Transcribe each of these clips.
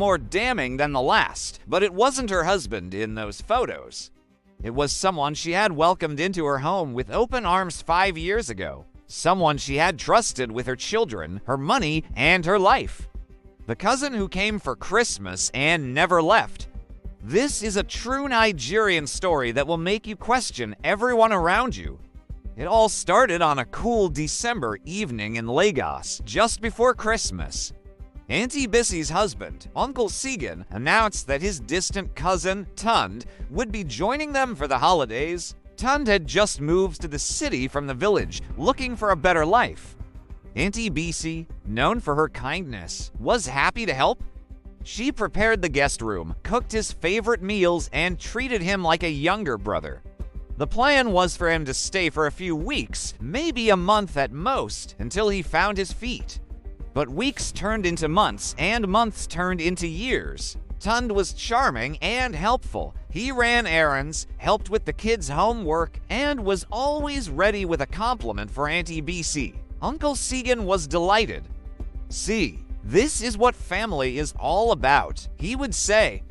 more damning than the last, but it wasn't her husband in those photos. It was someone she had welcomed into her home with open arms 5 years ago. Someone she had trusted with her children, her money, and her life. The cousin who came for Christmas and never left. This is a true Nigerian story that will make you question everyone around you. It all started on a cool December evening in Lagos, just before Christmas. Auntie Bissie's husband, Uncle Segan, announced that his distant cousin, Tund, would be joining them for the holidays. Tund had just moved to the city from the village, looking for a better life. Auntie Bissie, known for her kindness, was happy to help. She prepared the guest room, cooked his favorite meals, and treated him like a younger brother. The plan was for him to stay for a few weeks, maybe a month at most, until he found his feet. But weeks turned into months, and months turned into years. Tund was charming and helpful. He ran errands, helped with the kids' homework, and was always ready with a compliment for Auntie Bissie. Uncle Segan was delighted. "See, this is what family is all about," he would say.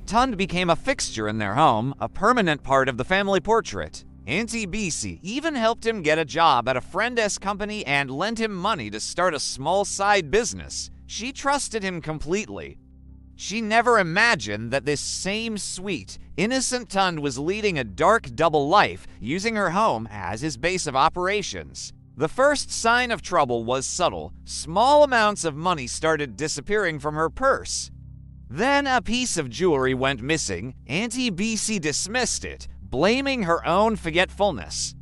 Tund became a fixture in their home, a permanent part of the family portrait. Auntie Bissie even helped him get a job at a friend's company and lent him money to start a small side business. She trusted him completely. She never imagined that this same sweet, innocent Tund was leading a dark double life, using her home as his base of operations. The first sign of trouble was subtle. Small amounts of money started disappearing from her purse. Then a piece of jewelry went missing. Auntie Bissie dismissed it, blaming her own forgetfulness.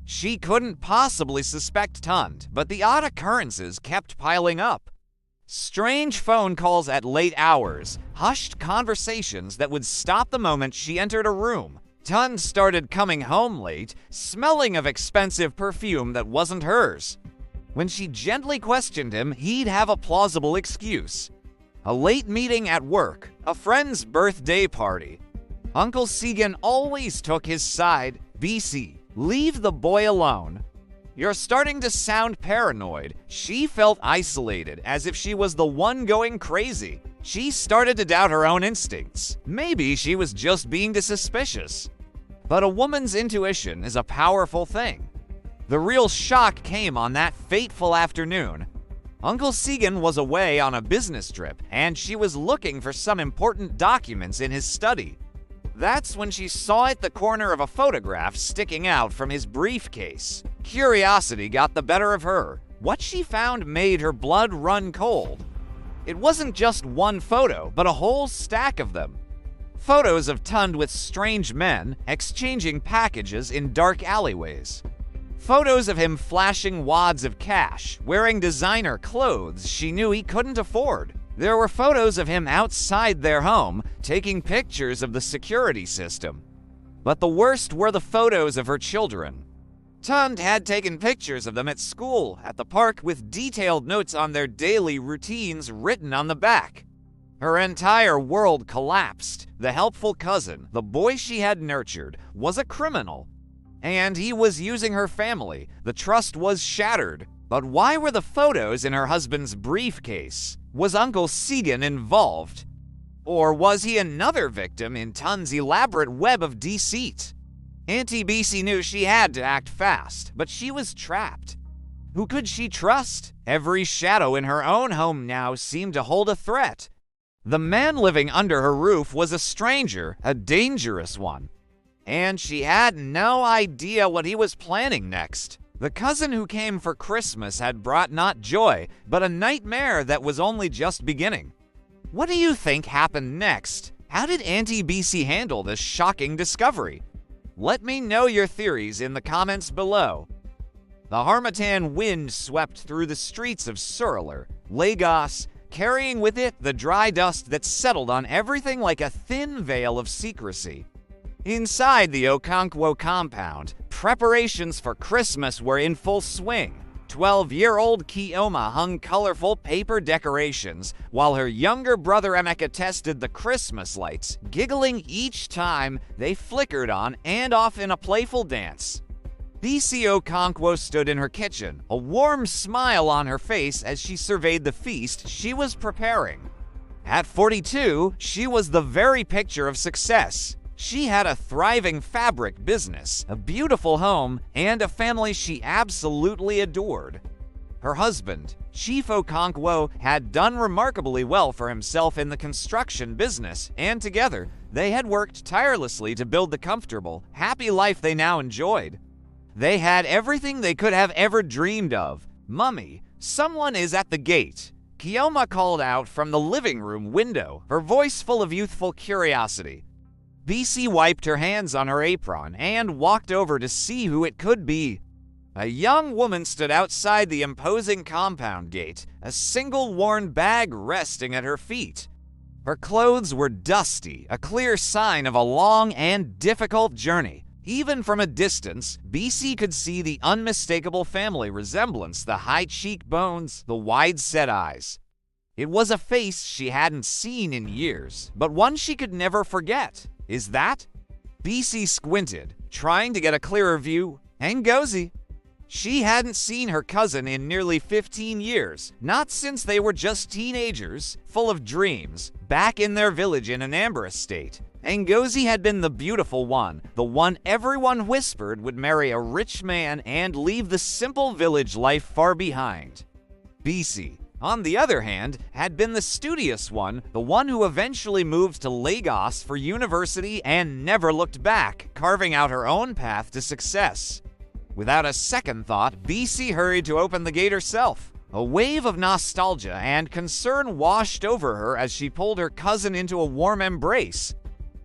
She couldn't possibly suspect Tund, but the odd occurrences kept piling up. Strange phone calls at late hours, hushed conversations that would stop the moment she entered a room. Tund started coming home late, smelling of expensive perfume that wasn't hers. When she gently questioned him, he'd have a plausible excuse. A late meeting at work, a friend's birthday party. Uncle Segan always took his side. "Bissie, leave the boy alone. You're starting to sound paranoid." She felt isolated, as if she was the one going crazy. She started to doubt her own instincts. Maybe she was just being suspicious. But a woman's intuition is a powerful thing. The real shock came on that fateful afternoon. Uncle Segan was away on a business trip, and she was looking for some important documents in his study. That's when she saw at the corner of a photograph sticking out from his briefcase. Curiosity got the better of her. What she found made her blood run cold. It wasn't just one photo, but a whole stack of them. Photos of Tund with strange men, exchanging packages in dark alleyways. Photos of him flashing wads of cash, wearing designer clothes she knew he couldn't afford. There were photos of him outside their home, taking pictures of the security system. But the worst were the photos of her children. Tund had taken pictures of them at school, at the park, with detailed notes on their daily routines written on the back. Her entire world collapsed. The helpful cousin, the boy she had nurtured, was a criminal. And he was using her family. The trust was shattered. But why were the photos in her husband's briefcase? Was Uncle Segan involved? Or was he another victim in Tund's elaborate web of deceit? Auntie Bissie knew she had to act fast, but she was trapped. Who could she trust? Every shadow in her own home now seemed to hold a threat. The man living under her roof was a stranger, a dangerous one. And she had no idea what he was planning next. The cousin who came for Christmas had brought not joy, but a nightmare that was only just beginning. What do you think happened next? How did Auntie Bissie handle this shocking discovery? Let me know your theories in the comments below. The harmattan wind swept through the streets of Surulere, Lagos, carrying with it the dry dust that settled on everything like a thin veil of secrecy. Inside the Okonkwo compound, preparations for Christmas were in full swing. 12-year-old Kioma hung colorful paper decorations, while her younger brother Emeka tested the Christmas lights, giggling each time they flickered on and off in a playful dance. Bissie Okonkwo stood in her kitchen, a warm smile on her face as she surveyed the feast she was preparing. At 42, she was the very picture of success. She had a thriving fabric business, a beautiful home, and a family she absolutely adored. Her husband, Chief Okonkwo, had done remarkably well for himself in the construction business, and together, they had worked tirelessly to build the comfortable, happy life they now enjoyed. They had everything they could have ever dreamed of. "Mummy, someone is at the gate," Kioma called out from the living room window, her voice full of youthful curiosity. BC wiped her hands on her apron and walked over to see who it could be. A young woman stood outside the imposing compound gate, a single worn bag resting at her feet. Her clothes were dusty, a clear sign of a long and difficult journey. Even from a distance, BC could see the unmistakable family resemblance, the high cheekbones, the wide-set eyes. It was a face she hadn't seen in years, but one she could never forget. Is that? BC squinted, trying to get a clearer view. Ngozi. She hadn't seen her cousin in nearly 15 years, not since they were just teenagers, full of dreams, back in their village in Anambra State. Ngozi had been the beautiful one, the one everyone whispered would marry a rich man and leave the simple village life far behind. BC, on the other hand, had been the studious one, the one who eventually moved to Lagos for university and never looked back, carving out her own path to success. Without a second thought, BC hurried to open the gate herself. A wave of nostalgia and concern washed over her as she pulled her cousin into a warm embrace.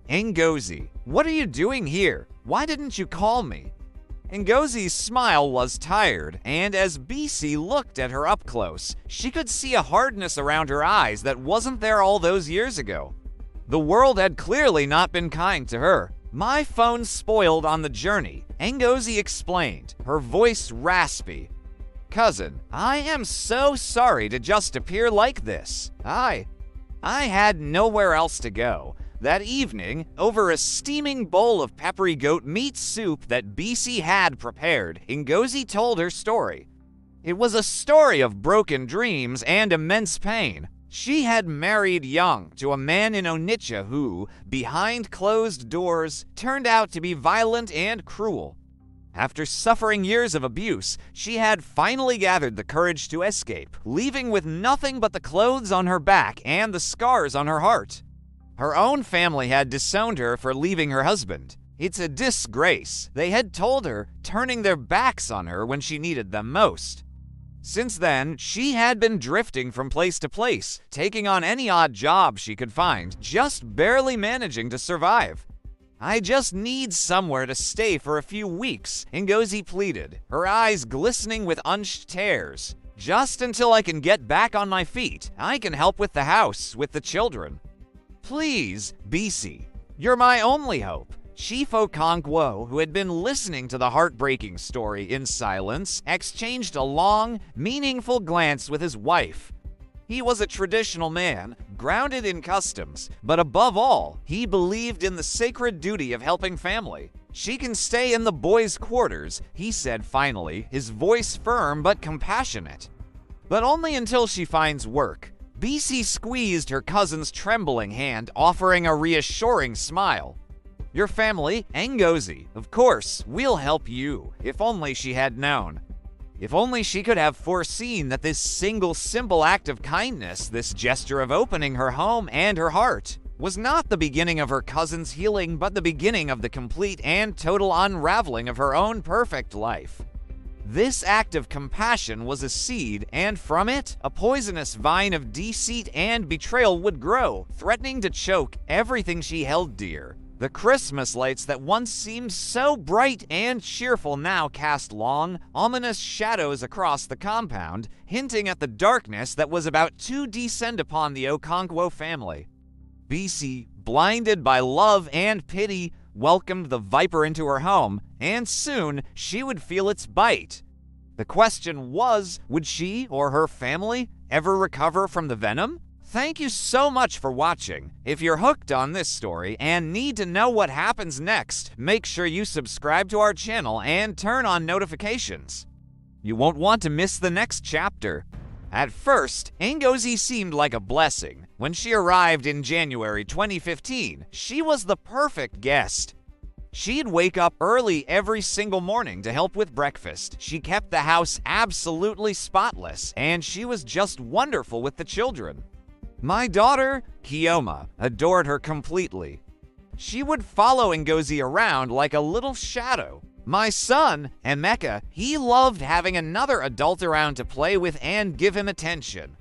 Ngozi, what are you doing here? Why didn't you call me? Ngozi's smile was tired, and as BC looked at her up close, she could see a hardness around her eyes that wasn't there all those years ago. The world had clearly not been kind to her. "My phone spoiled on the journey," Ngozi explained, her voice raspy. "Cousin, I am so sorry to just appear like this. I had nowhere else to go." That evening, over a steaming bowl of peppery goat meat soup that BC had prepared, Ngozi told her story. It was a story of broken dreams and immense pain. She had married young to a man in Onitsha who, behind closed doors, turned out to be violent and cruel. After suffering years of abuse, she had finally gathered the courage to escape, leaving with nothing but the clothes on her back and the scars on her heart. Her own family had disowned her for leaving her husband. "It's a disgrace," they had told her, turning their backs on her when she needed them most. Since then, she had been drifting from place to place, taking on any odd job she could find, just barely managing to survive. "I just need somewhere to stay for a few weeks," Ngozi pleaded, her eyes glistening with unshed tears. "Just until I can get back on my feet. I can help with the house, with the children." "Please, BC, you're my only hope." Chief Okonkwo, who had been listening to the heartbreaking story in silence, exchanged a long, meaningful glance with his wife. He was a traditional man, grounded in customs, but above all, he believed in the sacred duty of helping family. "She can stay in the boys' quarters," he said finally, his voice firm but compassionate. "But only until she finds work." BC squeezed her cousin's trembling hand, offering a reassuring smile. "Your family, Ngozi, of course, we'll help you," if only she had known. If only she could have foreseen that this single simple act of kindness, this gesture of opening her home and her heart, was not the beginning of her cousin's healing, but the beginning of the complete and total unraveling of her own perfect life. This act of compassion was a seed, and from it, a poisonous vine of deceit and betrayal would grow, threatening to choke everything she held dear. The Christmas lights that once seemed so bright and cheerful now cast long, ominous shadows across the compound, hinting at the darkness that was about to descend upon the Okonkwo family. BC, blinded by love and pity, welcomed the viper into her home, and soon she would feel its bite. The question was, would she or her family ever recover from the venom? Thank you so much for watching. If you're hooked on this story and need to know what happens next, make sure you subscribe to our channel and turn on notifications. You won't want to miss the next chapter. At first, Ngozi seemed like a blessing. When she arrived in January 2015, she was the perfect guest. She'd wake up early every single morning to help with breakfast. She kept the house absolutely spotless, and she was just wonderful with the children. My daughter, Kioma, adored her completely. She would follow Ngozi around like a little shadow. My son, Emeka, he loved having another adult around to play with and give him attention.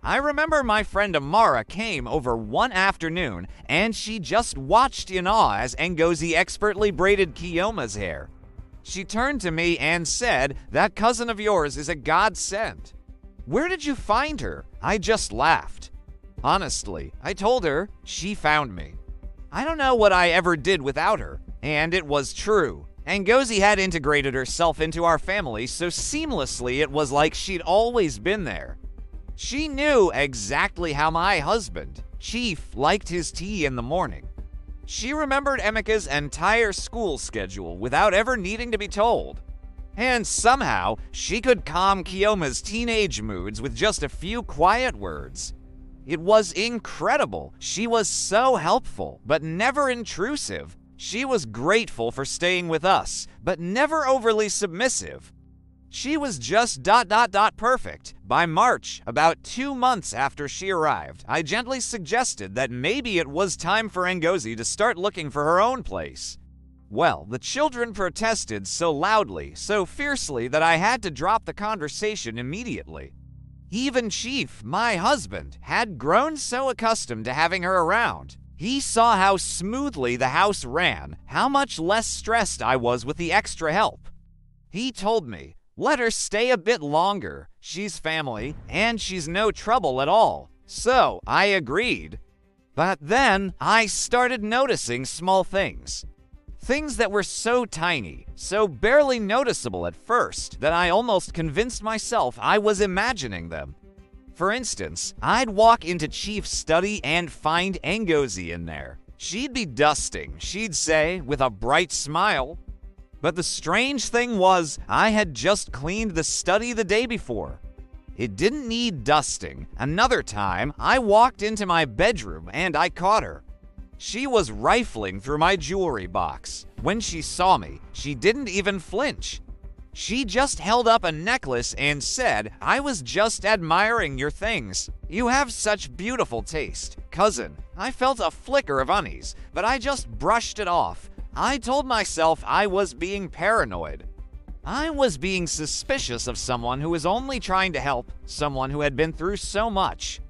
I remember my friend Amara came over one afternoon and she just watched in awe as Ngozi expertly braided Kioma's hair. She turned to me and said, "That cousin of yours is a godsend." "Where did you find her?" I just laughed. Honestly, I told her she found me. I don't know what I ever did without her, and it was true. Ngozi had integrated herself into our family so seamlessly it was like she'd always been there. She knew exactly how my husband, Chief, liked his tea in the morning. She remembered Emeka's entire school schedule without ever needing to be told. And somehow, she could calm Kioma's teenage moods with just a few quiet words. It was incredible. She was so helpful, but never intrusive. She was grateful for staying with us, but never overly submissive. She was just ... perfect. By March, about 2 months after she arrived, I gently suggested that maybe it was time for Ngozi to start looking for her own place. Well, the children protested so loudly, so fiercely that I had to drop the conversation immediately. Even Chief, my husband, had grown so accustomed to having her around. He saw how smoothly the house ran, how much less stressed I was with the extra help. He told me, "Let her stay a bit longer. She's family, and she's no trouble at all." So I agreed. But then I started noticing small things. Things that were so tiny, so barely noticeable at first, that I almost convinced myself I was imagining them. For instance, I'd walk into Chief's study and find Ngozi in there. She'd be dusting, she'd say, with a bright smile. But the strange thing was, I had just cleaned the study the day before. It didn't need dusting. Another time, I walked into my bedroom and I caught her. She was rifling through my jewelry box. When she saw me, she didn't even flinch. She just held up a necklace and said, "I was just admiring your things. You have such beautiful taste." Cousin, I felt a flicker of unease, but I just brushed it off. I told myself I was being paranoid. I was being suspicious of someone who was only trying to help, someone who had been through so much.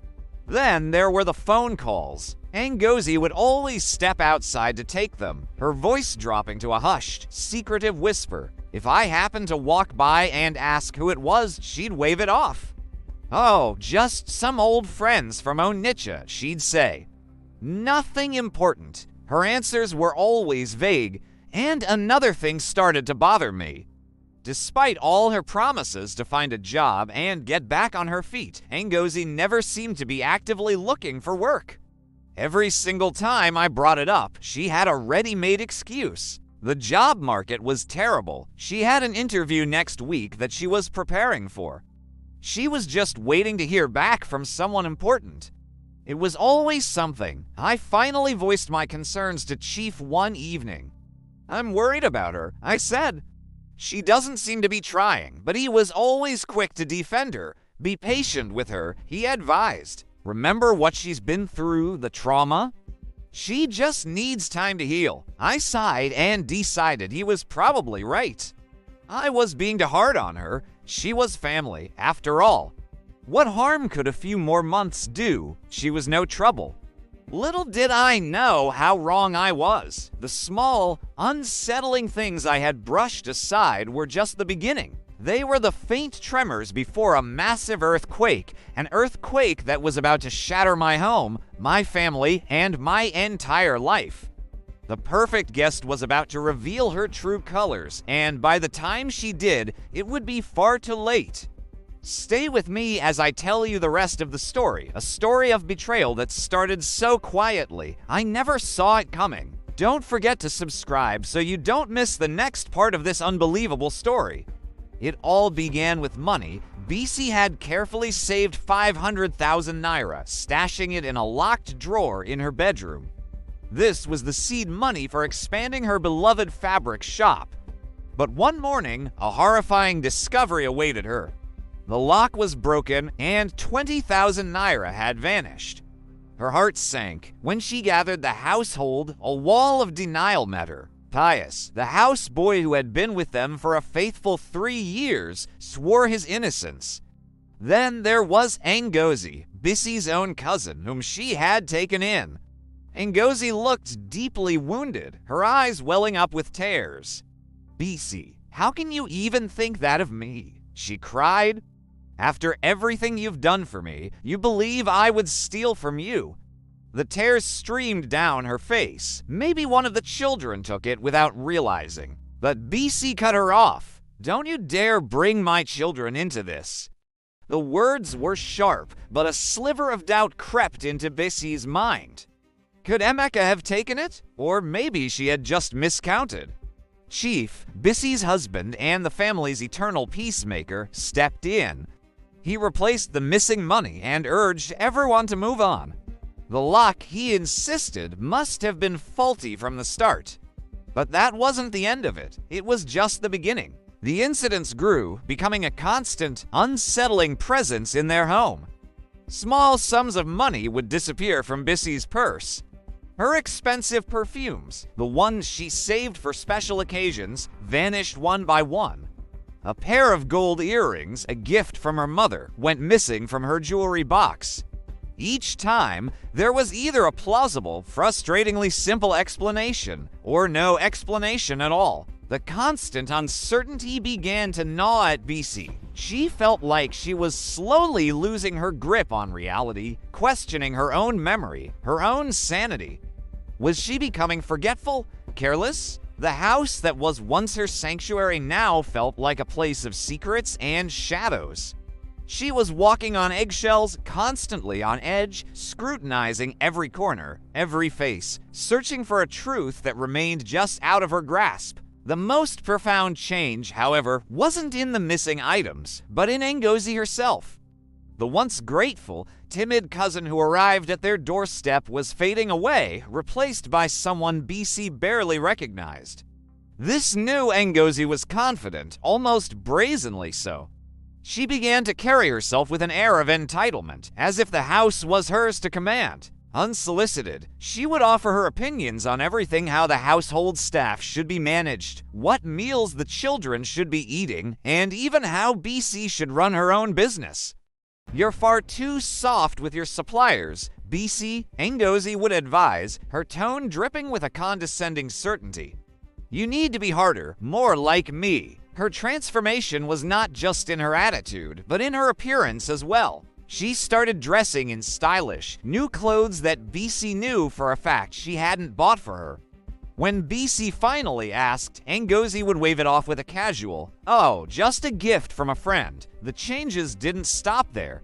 Then there were the phone calls. Ngozi would always step outside to take them, her voice dropping to a hushed, secretive whisper. If I happened to walk by and ask who it was, she'd wave it off. "Oh, just some old friends from Onitsha," she'd say. Nothing important. Her answers were always vague, and another thing started to bother me. Despite all her promises to find a job and get back on her feet, Ngozi never seemed to be actively looking for work. Every single time I brought it up, she had a ready-made excuse. The job market was terrible. She had an interview next week that she was preparing for. She was just waiting to hear back from someone important. It was always something. I finally voiced my concerns to Chief one evening. "I'm worried about her," I said. "She doesn't seem to be trying," but he was always quick to defend her. "Be patient with her," he advised. "Remember what she's been through, the trauma? She just needs time to heal." I sighed and decided he was probably right. I was being too hard on her. She was family, after all. What harm could a few more months do? She was no trouble. Little did I know how wrong I was. The small, unsettling things I had brushed aside were just the beginning. They were the faint tremors before a massive earthquake, an earthquake that was about to shatter my home, my family, and my entire life. The perfect guest was about to reveal her true colors, and by the time she did, it would be far too late. Stay with me as I tell you the rest of the story, a story of betrayal that started so quietly, I never saw it coming. Don't forget to subscribe so you don't miss the next part of this unbelievable story. It all began with money. BC had carefully saved 500,000 naira, stashing it in a locked drawer in her bedroom. This was the seed money for expanding her beloved fabric shop. But one morning, a horrifying discovery awaited her. The lock was broken and 20,000 naira had vanished. Her heart sank when she gathered the household. A wall of denial met her. Pius, the houseboy who had been with them for a faithful 3 years, swore his innocence. Then there was Ngozi, Bissie's own cousin, whom she had taken in. Ngozi looked deeply wounded, her eyes welling up with tears. "Bissie, how can you even think that of me?" she cried. "After everything you've done for me, you believe I would steal from you." The tears streamed down her face. Maybe one of the children took it without realizing. But BC cut her off. "Don't you dare bring my children into this." The words were sharp, but a sliver of doubt crept into Bissie's mind. Could Emeka have taken it? Or maybe she had just miscounted. Chief, Bissie's husband and the family's eternal peacemaker, stepped in. He replaced the missing money and urged everyone to move on. The lock, he insisted, must have been faulty from the start. But that wasn't the end of it. It was just the beginning. The incidents grew, becoming a constant, unsettling presence in their home. Small sums of money would disappear from Bissie's purse. Her expensive perfumes, the ones she saved for special occasions, vanished one by one. A pair of gold earrings, a gift from her mother, went missing from her jewelry box. Each time, there was either a plausible, frustratingly simple explanation, or no explanation at all. The constant uncertainty began to gnaw at BC. She felt like she was slowly losing her grip on reality, questioning her own memory, her own sanity. Was she becoming forgetful? Careless? The house that was once her sanctuary now felt like a place of secrets and shadows. She was walking on eggshells, constantly on edge, scrutinizing every corner, every face, searching for a truth that remained just out of her grasp. The most profound change, however, wasn't in the missing items, but in Ngozi herself. The once grateful, timid cousin who arrived at their doorstep was fading away, replaced by someone BC barely recognized. This new Ngozi was confident, almost brazenly so. She began to carry herself with an air of entitlement, as if the house was hers to command. Unsolicited, she would offer her opinions on everything: how the household staff should be managed, what meals the children should be eating, and even how BC should run her own business. "You're far too soft with your suppliers, BC," Ngozi would advise, her tone dripping with a condescending certainty. "You need to be harder, more like me." Her transformation was not just in her attitude, but in her appearance as well. She started dressing in stylish, new clothes that BC knew for a fact she hadn't bought for her. When BC finally asked, Ngozi would wave it off with a casual, "Oh, just a gift from a friend." The changes didn't stop there.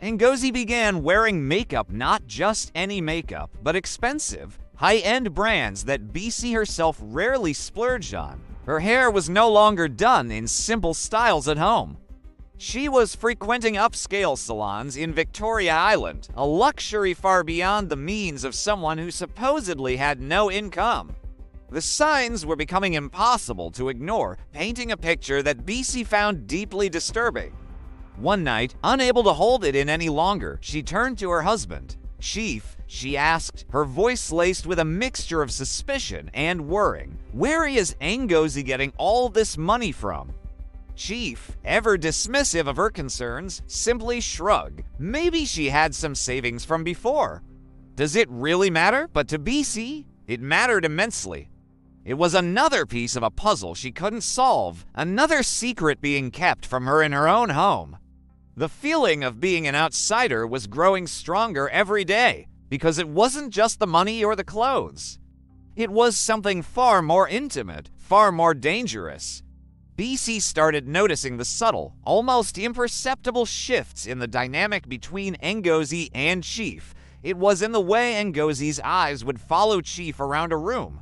Ngozi began wearing makeup, not just any makeup, but expensive, high-end brands that BC herself rarely splurged on. Her hair was no longer done in simple styles at home. She was frequenting upscale salons in Victoria Island, a luxury far beyond the means of someone who supposedly had no income. The signs were becoming impossible to ignore, painting a picture that BC found deeply disturbing. One night, unable to hold it in any longer, she turned to her husband. "Chief," she asked, her voice laced with a mixture of suspicion and worrying, "where is Ngozi getting all this money from?" Chief, ever dismissive of her concerns, simply shrugged. Maybe she had some savings from before. Does it really matter? But to BC, it mattered immensely. It was another piece of a puzzle she couldn't solve, another secret being kept from her in her own home. The feeling of being an outsider was growing stronger every day, because it wasn't just the money or the clothes. It was something far more intimate, far more dangerous. BC started noticing the subtle, almost imperceptible shifts in the dynamic between Ngozi and Chief. It was in the way Ngozi's eyes would follow Chief around a room.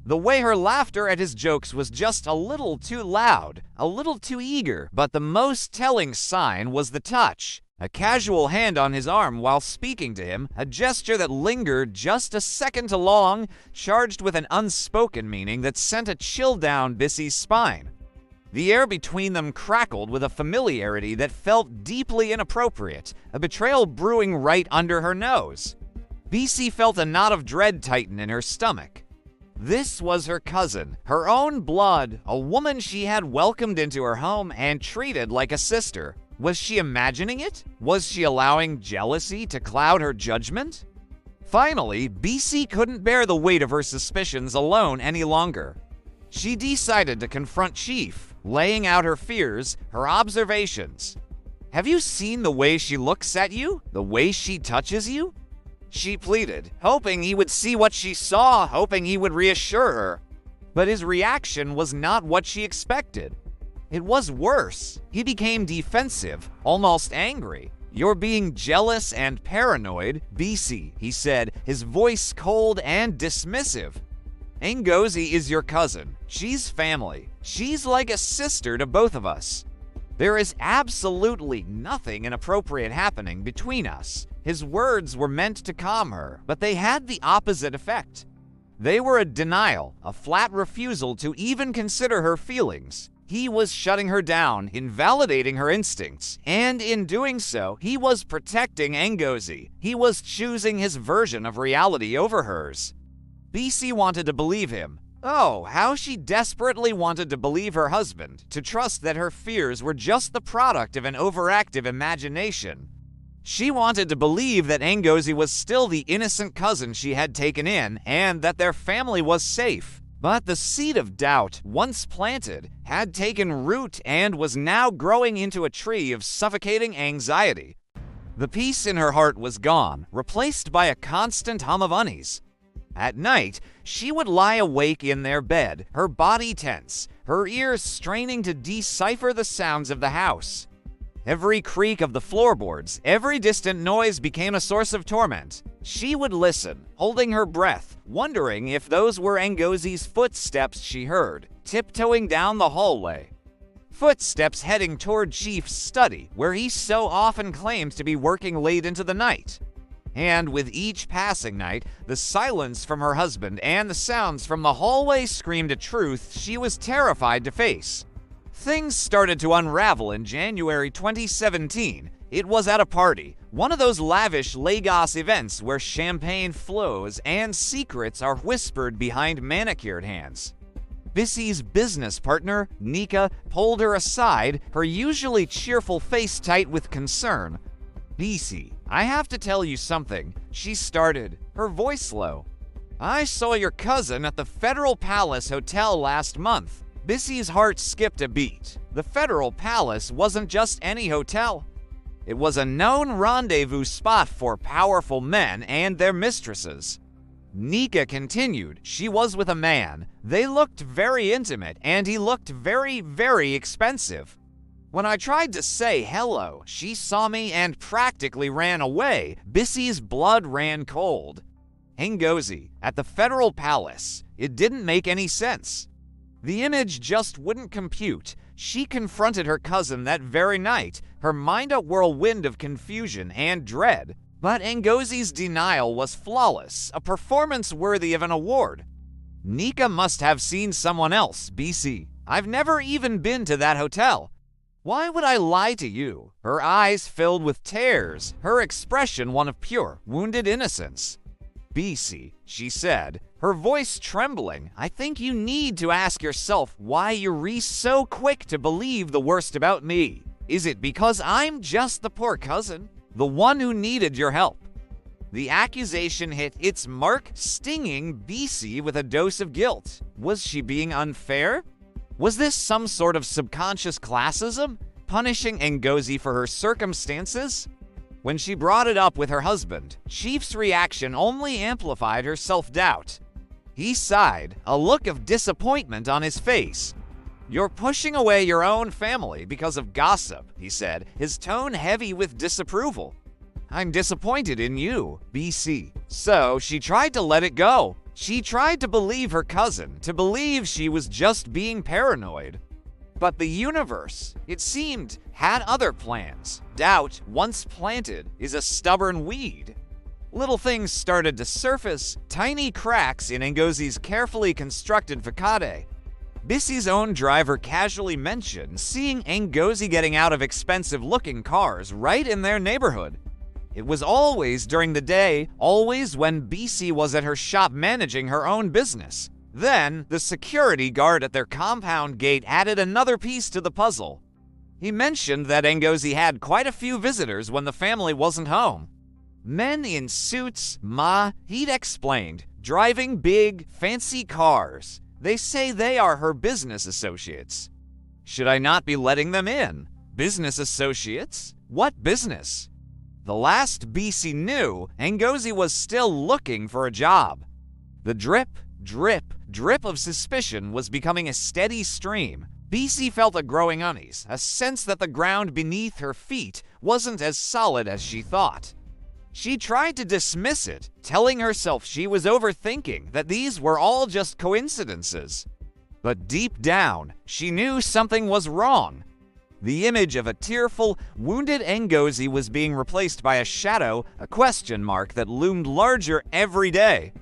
The way her laughter at his jokes was just a little too loud, a little too eager, but the most telling sign was the touch. A casual hand on his arm while speaking to him, a gesture that lingered just a second too long, charged with an unspoken meaning that sent a chill down Bissy's spine. The air between them crackled with a familiarity that felt deeply inappropriate, a betrayal brewing right under her nose. Bissy felt a knot of dread tighten in her stomach. This was her cousin, her own blood, a woman she had welcomed into her home and treated like a sister. Was she imagining it? Was she allowing jealousy to cloud her judgment? Finally, Bissy couldn't bear the weight of her suspicions alone any longer. She decided to confront Chief, laying out her fears, her observations. "Have you seen the way she looks at you? The way she touches you?" She pleaded, hoping he would see what she saw, hoping he would reassure her. But his reaction was not what she expected. It was worse. He became defensive, almost angry. "You're being jealous and paranoid, Bissy," he said, his voice cold and dismissive. "Ngozi is your cousin. She's family. She's like a sister to both of us. There is absolutely nothing inappropriate happening between us." His words were meant to calm her, but they had the opposite effect. They were a denial, a flat refusal to even consider her feelings. He was shutting her down, invalidating her instincts, and in doing so, he was protecting Ngozi. He was choosing his version of reality over hers. Bissy wanted to believe him. Oh, how she desperately wanted to believe her husband, to trust that her fears were just the product of an overactive imagination. She wanted to believe that Ngozi was still the innocent cousin she had taken in, and that their family was safe. But the seed of doubt, once planted, had taken root and was now growing into a tree of suffocating anxiety. The peace in her heart was gone, replaced by a constant hum of unease. At night, she would lie awake in their bed, her body tense, her ears straining to decipher the sounds of the house. Every creak of the floorboards, every distant noise became a source of torment. She would listen, holding her breath, wondering if those were Ngozi's footsteps she heard, tiptoeing down the hallway. Footsteps heading toward Chief's study, where he so often claimed to be working late into the night. And with each passing night, the silence from her husband and the sounds from the hallway screamed a truth she was terrified to face. Things started to unravel in January 2017. It was at a party, one of those lavish Lagos events where champagne flows and secrets are whispered behind manicured hands. Bissy's business partner, Nika, pulled her aside, her usually cheerful face tight with concern. "Bissy, I have to tell you something," she started, her voice low. "I saw your cousin at the Federal Palace Hotel last month." Bissy's heart skipped a beat. The Federal Palace wasn't just any hotel. It was a known rendezvous spot for powerful men and their mistresses. Nika continued, "She was with a man. They looked very intimate, and he looked very, very expensive. When I tried to say hello, she saw me and practically ran away." Bissy's blood ran cold. Ngozi, at the Federal Palace. It didn't make any sense. The image just wouldn't compute. She confronted her cousin that very night, her mind a whirlwind of confusion and dread. But Ngozi's denial was flawless, a performance worthy of an award. "Nika must have seen someone else, Bissy. I've never even been to that hotel. Why would I lie to you?" Her eyes filled with tears, her expression one of pure, wounded innocence. "Bissy," she said, her voice trembling, "I think you need to ask yourself why you're so quick to believe the worst about me. Is it because I'm just the poor cousin, the one who needed your help?" The accusation hit its mark, stinging Bissy with a dose of guilt. Was she being unfair? Was this some sort of subconscious classism, punishing Ngozi for her circumstances? When she brought it up with her husband, Chief's reaction only amplified her self-doubt. He sighed, a look of disappointment on his face. "You're pushing away your own family because of gossip," he said, his tone heavy with disapproval. "I'm disappointed in you, Bissy." So she tried to let it go. She tried to believe her cousin, to believe she was just being paranoid. But the universe, it seemed, had other plans. Doubt, once planted, is a stubborn weed. Little things started to surface, tiny cracks in Ngozi's carefully constructed facade. Bissie's own driver casually mentioned seeing Ngozi getting out of expensive-looking cars right in their neighborhood. It was always during the day, always when Bissie was at her shop managing her own business. Then, the security guard at their compound gate added another piece to the puzzle. He mentioned that Ngozi had quite a few visitors when the family wasn't home. Men in suits, he'd explained, driving big, fancy cars. They say they are her business associates. Should I not be letting them in? Business associates? What business? The last Bissie knew, Ngozi was still looking for a job. The drip, drip, drip of suspicion was becoming a steady stream. Bissie felt a growing unease, a sense that the ground beneath her feet wasn't as solid as she thought. She tried to dismiss it, telling herself she was overthinking, that these were all just coincidences. But deep down, she knew something was wrong. The image of a tearful, wounded Ngozi was being replaced by a shadow, a question mark that loomed larger every day.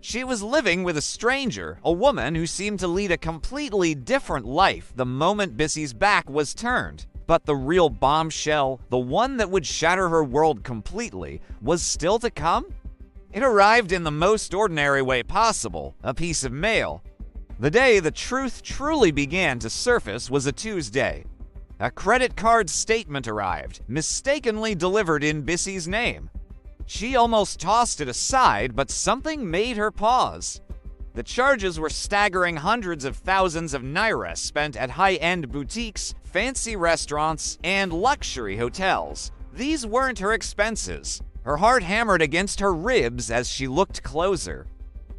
She was living with a stranger, a woman who seemed to lead a completely different life the moment Bissie's back was turned. But the real bombshell, the one that would shatter her world completely, was still to come? It arrived in the most ordinary way possible, a piece of mail. The day the truth truly began to surface was a Tuesday. A credit card statement arrived, mistakenly delivered in Bissie's name. She almost tossed it aside, but something made her pause. The charges were staggering hundreds of thousands of naira spent at high-end boutiques, fancy restaurants, and luxury hotels. These weren't her expenses. Her heart hammered against her ribs as she looked closer.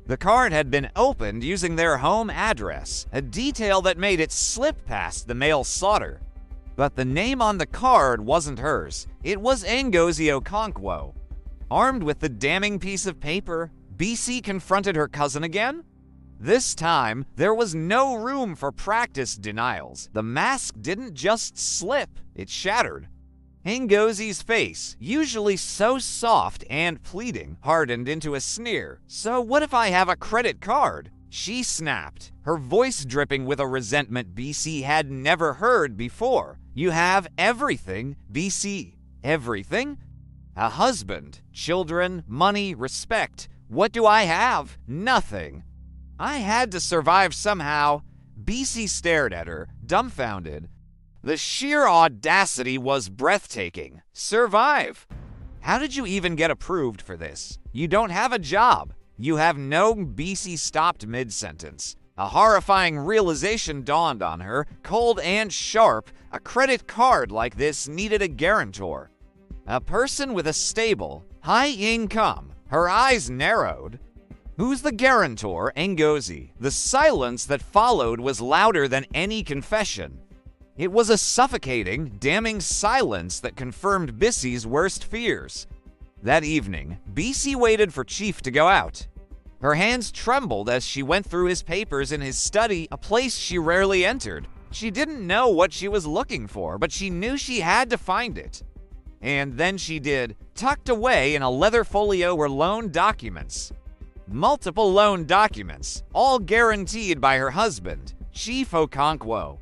The card had been opened using their home address, a detail that made it slip past the mail sorter. But the name on the card wasn't hers. It was Ngozi Okonkwo. Armed with the damning piece of paper, Bissie confronted her cousin again. This time, there was no room for practiced denials. The mask didn't just slip, it shattered. Ngozi's face, usually so soft and pleading, hardened into a sneer. "So what if I have a credit card?" She snapped, her voice dripping with a resentment Bissie had never heard before. "You have everything, Bissie. Everything? A husband, children, money, respect. What do I have? Nothing. I had to survive somehow." Bissie stared at her, dumbfounded. The sheer audacity was breathtaking. Survive? How did you even get approved for this? You don't have a job. You have no. Bissie stopped mid-sentence. A horrifying realization dawned on her, cold and sharp. A credit card like this needed a guarantor. A person with a stable, high income. Her eyes narrowed. Who's the guarantor? Ngozi. The silence that followed was louder than any confession. It was a suffocating, damning silence that confirmed Bissie's worst fears. That evening, Bissie waited for Chief to go out. Her hands trembled as she went through his papers in his study, a place she rarely entered. She didn't know what she was looking for, but she knew she had to find it. And then she did. Tucked away in a leather folio were loan documents. Multiple loan documents, all guaranteed by her husband, Chief Okonkwo.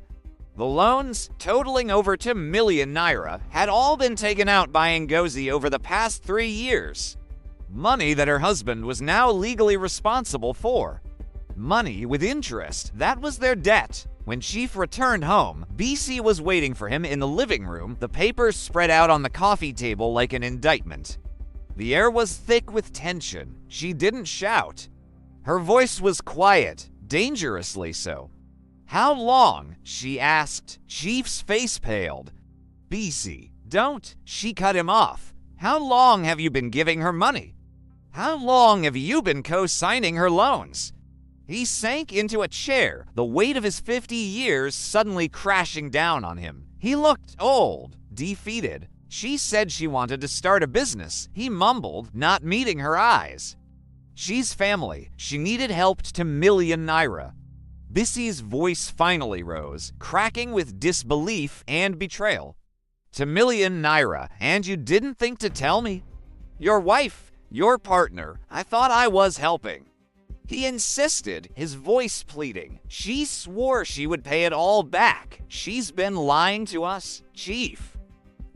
The loans, totaling over 2 million naira, had all been taken out by Ngozi over the past 3 years. Money that her husband was now legally responsible for. Money with interest, that was their debt. When Chief returned home, Bissie was waiting for him in the living room, the papers spread out on the coffee table like an indictment. The air was thick with tension. She didn't shout. Her voice was quiet, dangerously so. "How long?" she asked. Chief's face paled. "Bissie, don't." She cut him off. "How long have you been giving her money? How long have you been co-signing her loans?" He sank into a chair, the weight of his 50 years suddenly crashing down on him. He looked old, defeated. She said she wanted to start a business. He mumbled, not meeting her eyes. She's family. She needed help to million naira. Bissy's voice finally rose, cracking with disbelief and betrayal. To million naira, and you didn't think to tell me? Your wife, your partner, I thought I was helping. He insisted, his voice pleading. She swore she would pay it all back. She's been lying to us, Chief.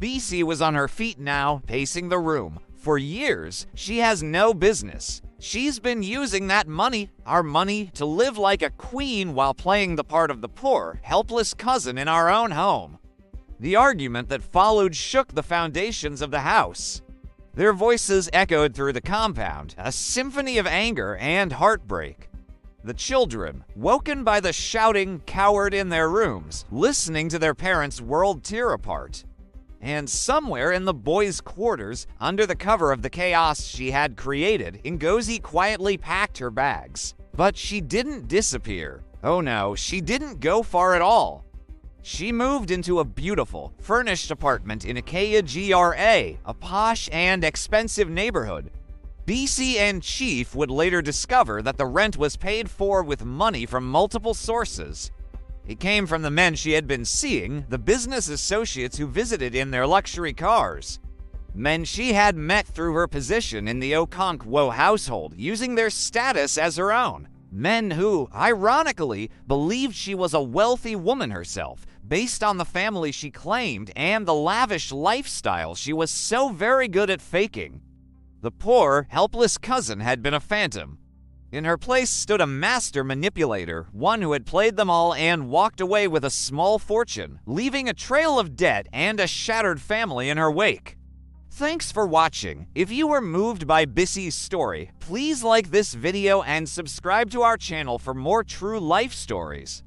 BC was on her feet now, pacing the room. For years, she has no business. She's been using that money, our money, to live like a queen while playing the part of the poor, helpless cousin in our own home. The argument that followed shook the foundations of the house. Their voices echoed through the compound, a symphony of anger and heartbreak. The children, woken by the shouting, cowered in their rooms, listening to their parents' world tear apart. And somewhere in the boys' quarters, under the cover of the chaos she had created, Ngozi quietly packed her bags. But she didn't disappear. Oh no, she didn't go far at all. She moved into a beautiful, furnished apartment in Ikeja GRA, a posh and expensive neighborhood. BC and Chief would later discover that the rent was paid for with money from multiple sources. It came from the men she had been seeing, the business associates who visited in their luxury cars. Men she had met through her position in the Okonkwo household, using their status as her own. Men who, ironically, believed she was a wealthy woman herself, based on the family she claimed and the lavish lifestyle she was so very good at faking. The poor, helpless cousin had been a phantom. In her place stood a master manipulator, one who had played them all and walked away with a small fortune, leaving a trail of debt and a shattered family in her wake. Thanks for watching. If you were moved by Bissy's story, please like this video and subscribe to our channel for more true life stories.